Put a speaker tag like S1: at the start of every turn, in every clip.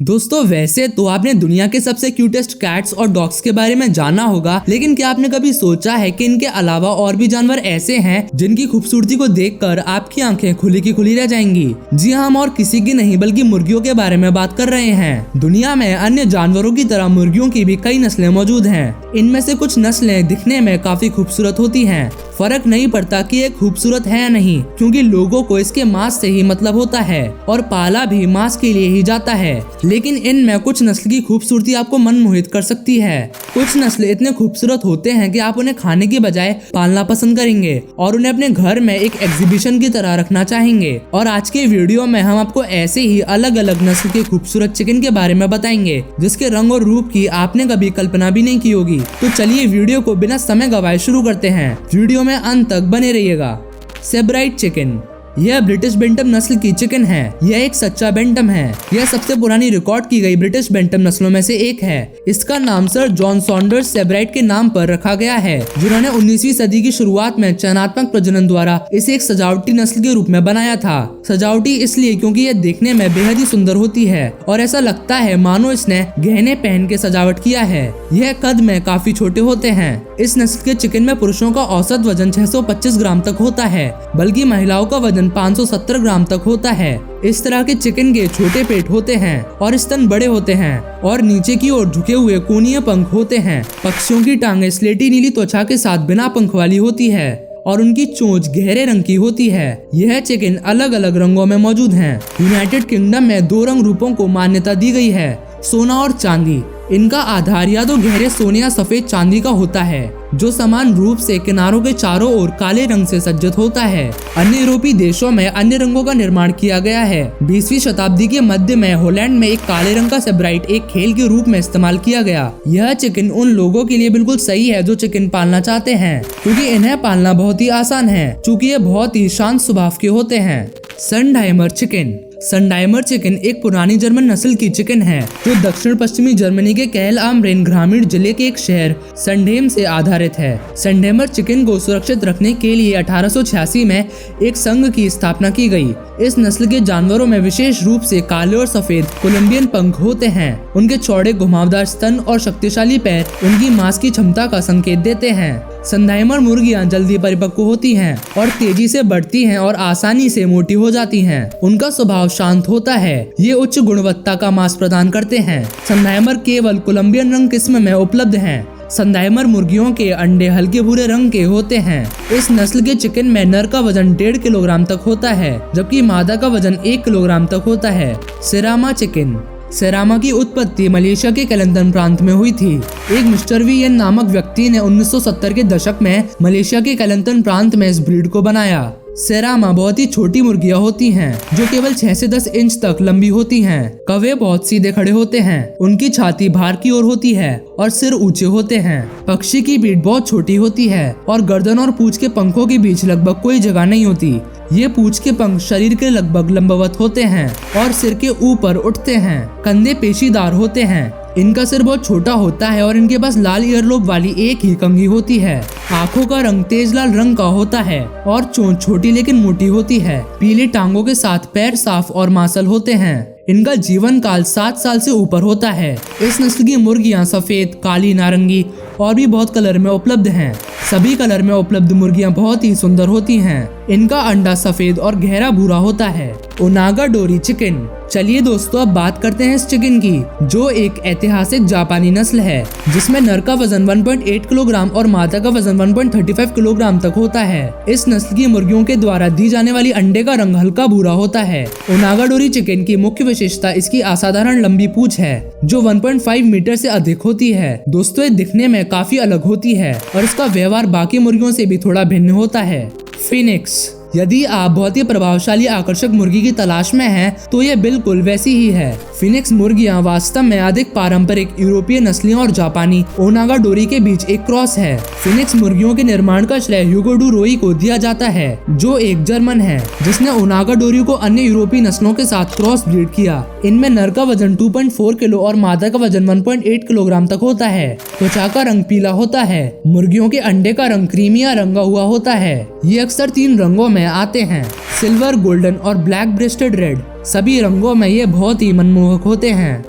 S1: दोस्तों वैसे तो आपने दुनिया के सबसे क्यूटेस्ट कैट्स और डॉग्स के बारे में जाना होगा, लेकिन क्या आपने कभी सोचा है कि इनके अलावा और भी जानवर ऐसे हैं जिनकी खूबसूरती को देखकर आपकी आंखें खुली की खुली रह जाएंगी। जी हाँ, हम और किसी की नहीं बल्कि मुर्गियों के बारे में बात कर रहे हैं। दुनिया में अन्य जानवरों की तरह मुर्गियों की भी कई नस्लें मौजूद हैं। इनमें से कुछ नस्लें दिखने में काफी खूबसूरत होती हैं। फर्क नहीं पड़ता कि ये खूबसूरत है या नहीं, क्योंकि लोगों को इसके मांस से ही मतलब होता है और पाला भी मांस के लिए ही जाता है। लेकिन इनमें कुछ नस्ल की खूबसूरती आपको मन मोहित कर सकती है। कुछ नस्ल इतने खूबसूरत होते हैं कि आप उन्हें खाने की बजाय पालना पसंद करेंगे और उन्हें अपने घर में एक एग्जीबिशन की तरह रखना चाहेंगे। और आज के वीडियो में हम आपको ऐसे ही अलग अलग नस्ल के खूबसूरत चिकन के बारे में बताएंगे जिसके रंग और रूप की आपने कभी कल्पना भी नहीं की होगी। तो चलिए वीडियो को बिना समय गवाए शुरू करते हैं। वीडियो में अंत तक बने रहिएगा। सेब्राइट चिकन, यह ब्रिटिश बेंटम नस्ल की चिकन है। यह एक सच्चा बेंटम है। यह सबसे पुरानी रिकॉर्ड की गई ब्रिटिश बेंटम नस्लों में से एक है। इसका नाम सर जॉन सॉन्डर्स सेब्राइट के नाम पर रखा गया है, जिन्होंने 19वीं सदी की शुरुआत में चयनात्मक प्रजनन द्वारा इसे एक सजावटी नस्ल के रूप में बनाया था। सजावटी इसलिए क्योंकि यह देखने में बेहद ही सुंदर होती है और ऐसा लगता है मानो इसने गहने पहन के सजावट किया है। यह कद में काफी छोटे होते हैं। इस नस्ल के चिकन में पुरुषों का औसत वजन 625 ग्राम तक होता है, बल्कि महिलाओं का वजन 570 ग्राम तक होता है। इस तरह के चिकन के छोटे पेट होते हैं और स्तन बड़े होते हैं और नीचे की ओर झुके हुए कोणीय पंख होते हैं। पक्षियों की टांगें स्लेटी नीली त्वचा के साथ बिना पंख वाली होती है और उनकी चोंच गहरे रंग की होती है। यह चिकन अलग अलग रंगों में मौजूद हैं। यूनाइटेड किंगडम में 2 रंग रूपों को मान्यता दी गई है, सोना और चांदी। इनका आधार या तो गहरे सोने या सफेद चांदी का होता है, जो समान रूप से किनारों के चारों ओर काले रंग से सज्जित होता है। अन्य यूरोपीय देशों में अन्य रंगों का निर्माण किया गया है। 20वीं शताब्दी के मध्य में हॉलैंड में एक काले रंग का सेब्राइट एक खेल के रूप में इस्तेमाल किया गया। यह चिकन उन लोगों के लिए बिल्कुल सही है जो चिकन पालना चाहते हैं, क्योंकि इन्हें पालना बहुत ही आसान है, चूँकि ये बहुत ही शांत स्वभाव के होते हैं। सनडाइमर चिकन, सनडाइमर चिकन एक पुरानी जर्मन नस्ल की चिकन है जो दक्षिण पश्चिमी जर्मनी के कैल आम रेन ग्रामीण जिले के एक शहर संडेम से आधारित है। सनडाइमर चिकन को सुरक्षित रखने के लिए 1886 में एक संघ की स्थापना की गई। इस नस्ल के जानवरों में विशेष रूप से काले और सफेद कोलंबियन पंख होते हैं। उनके चौड़े घुमावदार स्तन और शक्तिशाली पैर उनकी मांस की क्षमता का संकेत देते हैं। सनडाइमर मुर्गियां जल्दी परिपक्व होती हैं और तेजी से बढ़ती हैं और आसानी से मोटी हो जाती हैं। उनका स्वभाव शांत होता है। ये उच्च गुणवत्ता का मांस प्रदान करते हैं। सनडाइमर केवल कोलंबियन रंग किस्म में उपलब्ध हैं। सनडाइमर मुर्गियों के अंडे हल्के भूरे रंग के होते हैं। इस नस्ल के चिकन में नर का वजन 1.5 किलोग्राम तक होता है, जबकि मादा का वजन 1 किलोग्राम तक होता है। सेरामा चिकन, सेरामा की उत्पत्ति मलेशिया के केलंतन प्रांत में हुई थी। एक मिस्टर वी एन नामक व्यक्ति ने 1970 के दशक में मलेशिया के केलंतन प्रांत में इस ब्रीड को बनाया। सेरामा बहुत ही छोटी मुर्गियां होती हैं जो केवल 6 से 10 इंच तक लंबी होती हैं। कौवे बहुत सीधे खड़े होते हैं। उनकी छाती बाहर की ओर होती है और सिर ऊंचे होते हैं। पक्षी की पीठ बहुत छोटी होती है और गर्दन और पूंछ के पंखों के बीच लगभग कोई जगह नहीं होती। ये पूंछ के पंख शरीर के लगभग लंबवत होते हैं और सिर के ऊपर उठते हैं। कंधे पेशीदार होते हैं। इनका सिर बहुत छोटा होता है और इनके पास लाल ईयरलोब वाली एक ही कंघी होती है। आंखों का रंग तेज लाल रंग का होता है और चोंच छोटी लेकिन मोटी होती है। पीली टांगों के साथ पैर साफ और मांसल होते हैं। इनका जीवन काल 7 साल से ऊपर होता है। इस नस्ल की मुर्गियां सफेद, काली, नारंगी और भी बहुत कलर में उपलब्ध हैं। सभी कलर में उपलब्ध मुर्गियां बहुत ही सुंदर होती हैं। इनका अंडा सफेद और गहरा भूरा होता है। ओनागा डोरी चिकन, चलिए दोस्तों अब बात करते हैं इस चिकन की, जो एक ऐतिहासिक जापानी नस्ल है जिसमें नर का वजन 1.8 किलोग्राम और मादा का वजन 1.35 किलोग्राम तक होता है। इस नस्ल की मुर्गियों के द्वारा दी जाने वाली अंडे का रंग हल्का भूरा होता है। ओनागा डोरी चिकन की मुख्य विशेषता इसकी असाधारण लंबी पूंछ है जो 1.5 मीटर से अधिक होती है। दोस्तों ये दिखने में काफी अलग होती है और इसका व्यवहार बाकी मुर्गियों से भी थोड़ा भिन्न होता है। फिनिक्स, यदि आप बहुत ही प्रभावशाली आकर्षक मुर्गी की तलाश में हैं, तो ये बिल्कुल वैसी ही है। फिनिक्स मुर्गियां वास्तव में अधिक पारंपरिक यूरोपीय नस्लियों और जापानी ओनागा डोरी के बीच एक क्रॉस है। फिनिक्स मुर्गियों के निर्माण का श्रेय ह्यूगो डू रोई को दिया जाता है, जो एक जर्मन है जिसने ओनागा डोरी को अन्य यूरोपीय नस्लों के साथ क्रॉस ब्रीड किया। इनमें नर का वजन 2.4 किलो और मादा का वजन 1.8 किलोग्राम तक होता है। त्वचा का रंग पीला होता है। मुर्गियों के अंडे का रंग क्रीमी या रंगा हुआ होता है। ये अक्सर 3 रंगों में आते हैं। सिल्वर, गोल्डन और ब्लैक ब्रेस्टेड रेड, सभी रंगों में ये बहुत ही मनमोहक होते हैं।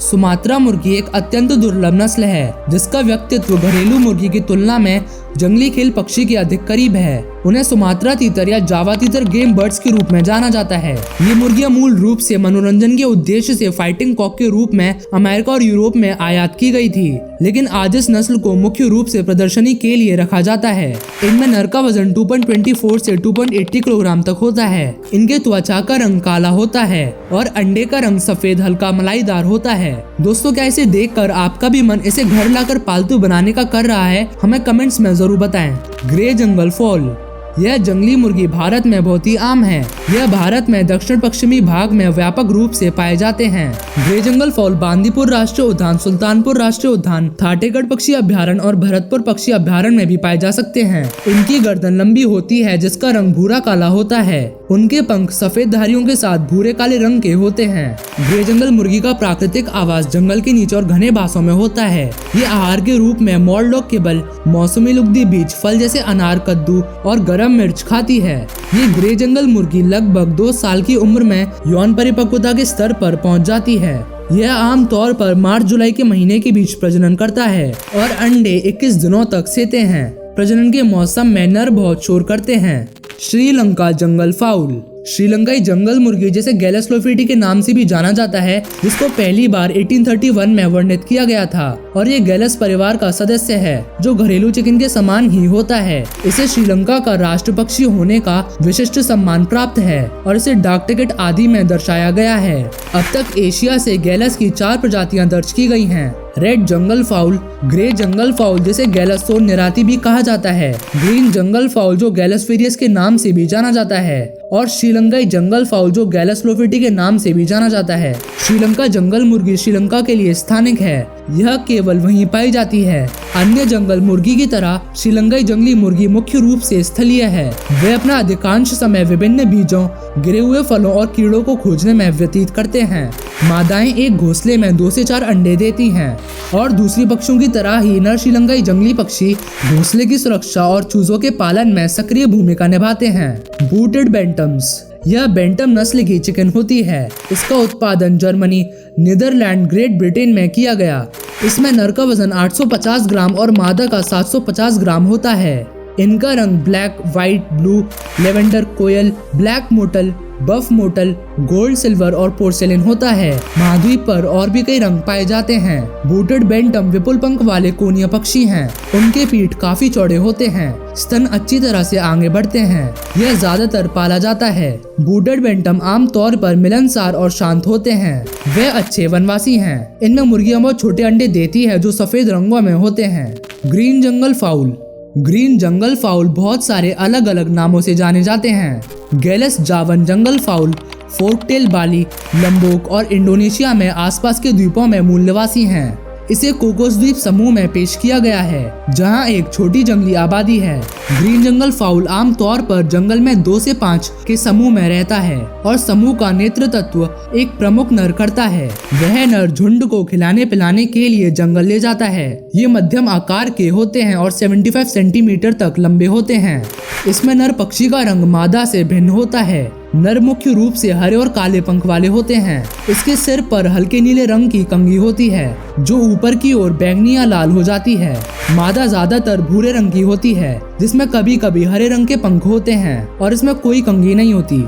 S1: सुमात्रा मुर्गी एक अत्यंत दुर्लभ नस्ल है जिसका व्यक्तित्व घरेलू मुर्गी की तुलना में जंगली खेल पक्षी के अधिक करीब है। उन्हें सुमात्रा तीतर या जावा तीतर गेम बर्ड्स के रूप में जाना जाता है। ये मुर्गियां मूल रूप से मनोरंजन के उद्देश्य से फाइटिंग कॉक के रूप में अमेरिका और यूरोप में आयात की गई थी, लेकिन आज इस नस्ल को मुख्य रूप से प्रदर्शनी के लिए रखा जाता है। इनमें नर का वजन 2.24 से 2.80 किलोग्राम तक होता है। इनके त्वचा का रंग काला होता है और अंडे का रंग सफेद हल्का मलाईदार होता है। दोस्तों, क्या इसे देखकर आपका भी मन इसे घर लाकर पालतू बनाने का कर रहा है? हमें कमेंट्स में जरूर बताएं। ग्रे जंगल फॉल, यह जंगली मुर्गी भारत में बहुत ही आम है। यह भारत में दक्षिण पश्चिमी भाग में व्यापक रूप से पाए जाते हैं। ग्रे जंगल फॉल बांदीपुर राष्ट्रीय उद्यान, सुल्तानपुर राष्ट्रीय उद्यान, थाटेगढ़ पक्षी अभ्यारण्य और भरतपुर पक्षी अभ्यारण्य में भी पाए जा सकते हैं। इनकी गर्दन लंबी होती है जिसका रंग भूरा काला होता है। उनके पंख सफेद धारियों के साथ भूरे काले रंग के होते हैं। ग्रे जंगल मुर्गी का प्राकृतिक आवास जंगल के नीचे और घने बासों में होता है। ये आहार के रूप में मॉलडॉग केबल, मौसमी लुगदी बीज, फल जैसे अनार, कद्दू और गरम मिर्च खाती है। ये ग्रे जंगल मुर्गी लगभग 2 साल की उम्र में यौन परिपक्वता के स्तर पर पहुंच जाती है। यह आमतौर पर मार्च-जुलाई के महीने के बीच प्रजनन करता है और अंडे 21 दिनों तक सेते हैं। प्रजनन के मौसम में नर बहुत शोर करते हैं। श्रीलंका जंगल फाउल, श्रीलंकाई जंगल मुर्गी जिसे गैलस लोफिटी के नाम से भी जाना जाता है, जिसको पहली बार 1831 में वर्णित किया गया था और ये गैलस परिवार का सदस्य है जो घरेलू चिकन के समान ही होता है। इसे श्रीलंका का राष्ट्र पक्षी होने का विशिष्ट सम्मान प्राप्त है और इसे डाक टिकट आदि में दर्शाया गया है। अब तक एशिया से गैलस की 4 प्रजातियां दर्ज की गई हैं। रेड जंगल फाउल, ग्रे जंगल फाउल जिसे गैलस निराती भी कहा जाता है, ग्रीन जंगल फाउल जो गैलस वेरियस के नाम से भी जाना जाता है और श्रीलंकाई जंगल फाउल जो गैलस लोफिटी के नाम से भी जाना जाता है। श्रीलंका जंगल मुर्गी श्रीलंका के लिए स्थानिक है। यह केवल वहीं पाई जाती है। अन्य जंगल मुर्गी की तरह श्रीलंकाई जंगली मुर्गी मुख्य रूप से स्थलीय है। वे अपना अधिकांश समय विभिन्न बीजों, गिरे हुए फलों और कीड़ों को खोजने में व्यतीत करते हैं। मादाएं एक घोंसले में 2 से 4 अंडे देती हैं और दूसरी पक्षियों की तरह ही नर श्रीलंकाई जंगली पक्षी घोंसले की सुरक्षा और चूजों के पालन में सक्रिय भूमिका निभाते हैं। बूटेड बैंटम्स, यह बैंटम नस्ल की चिकन होती है। इसका उत्पादन जर्मनी, नीदरलैंड, ग्रेट ब्रिटेन में किया गया। इसमें नर का वजन 850 ग्राम और मादा का 750 ग्राम होता है। इनका रंग ब्लैक, व्हाइट, ब्लू, लेवेंडर, कोयल, ब्लैक मोटल, बफ मोटल, गोल्ड, सिल्वर और पोर्सेलिन होता है। महाद्वीप पर और भी कई रंग पाए जाते हैं। बूटेड बैंटम विपुल पंख वाले कोनिया पक्षी हैं। उनके पीठ काफी चौड़े होते हैं। स्तन अच्छी तरह से आगे बढ़ते हैं। यह ज्यादातर पाला जाता है। बूटेड बैंटम आमतौर पर मिलनसार और शांत होते हैं। वे अच्छे वनवासी हैं। इनमें मुर्गियां बहुत छोटे अंडे देती है जो सफेद रंगों में होते हैं। ग्रीन जंगल फाउल, ग्रीन जंगल फाउल बहुत सारे अलग अलग नामों से जाने जाते हैं। गैलस जावन जंगल फाउल, फोर्कटेल बाली, लंबोक और इंडोनेशिया में आसपास के द्वीपों में मूल निवासी हैं। इसे कोकोस द्वीप समूह में पेश किया गया है जहां एक छोटी जंगली आबादी है। ग्रीन जंगल फाउल आमतौर पर जंगल में 2 से 5 के समूह में रहता है और समूह का नेतृत्व एक प्रमुख नर करता है। वह नर झुंड को खिलाने पिलाने के लिए जंगल ले जाता है। ये मध्यम आकार के होते हैं और 75 सेंटीमीटर तक लंबे होते हैं। इसमें नर पक्षी का रंग मादा से भिन्न होता है। नर मुख्य रूप से हरे और काले पंख वाले होते हैं। इसके सिर पर हल्के नीले रंग की कंघी होती है जो ऊपर की ओर बैंगनी या लाल हो जाती है। मादा ज्यादातर भूरे रंग की होती है जिसमें कभी कभी हरे रंग के पंख होते हैं और इसमें कोई कंघी नहीं होती।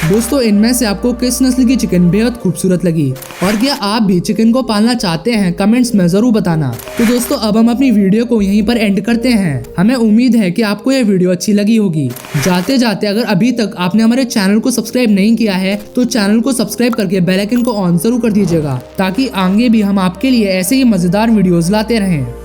S1: दोस्तों, इनमें से आपको किस नस्ल की चिकन बेहद खूबसूरत लगी और क्या आप भी चिकन को पालना चाहते हैं? कमेंट्स में जरूर बताना। तो दोस्तों, अब हम अपनी वीडियो को यहीं पर एंड करते हैं। हमें उम्मीद है कि आपको यह वीडियो अच्छी लगी होगी। जाते जाते अगर अभी तक आपने हमारे चैनल को सब्सक्राइब नहीं किया है तो चैनल को सब्सक्राइब करके बेल आइकन को ऑन जरूर कर दीजिएगा ताकि आगे भी हम आपके लिए ऐसे ही मजेदार वीडियोस लाते रहें।